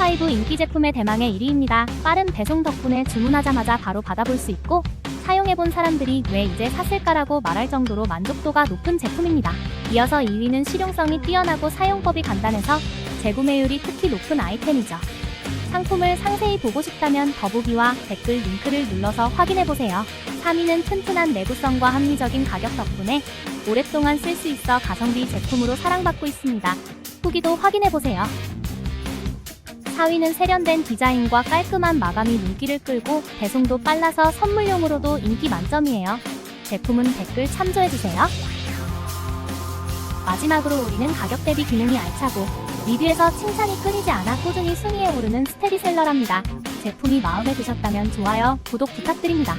탑5 인기 제품의 대망의 1위입니다. 빠른 배송 덕분에 주문하자마자 바로 받아볼 수 있고 사용해본 사람들이 왜 이제 샀을까라고 말할 정도로 만족도가 높은 제품입니다. 이어서 2위는 실용성이 뛰어나고 사용법이 간단해서 재구매율이 특히 높은 아이템이죠. 상품을 상세히 보고 싶다면 더보기와 댓글 링크를 눌러서 확인해보세요. 3위는 튼튼한 내구성과 합리적인 가격 덕분에 오랫동안 쓸 수 있어 가성비 제품으로 사랑받고 있습니다. 후기도 확인해보세요. 4위는 세련된 디자인과 깔끔한 마감이 눈길을 끌고 배송도 빨라서 선물용으로도 인기 만점이에요. 제품은 댓글 참조해주세요. 마지막으로 5위는 가격 대비 기능이 알차고 리뷰에서 칭찬이 끊이지 않아 꾸준히 순위에 오르는 스테디셀러랍니다. 제품이 마음에 드셨다면 좋아요, 구독 부탁드립니다.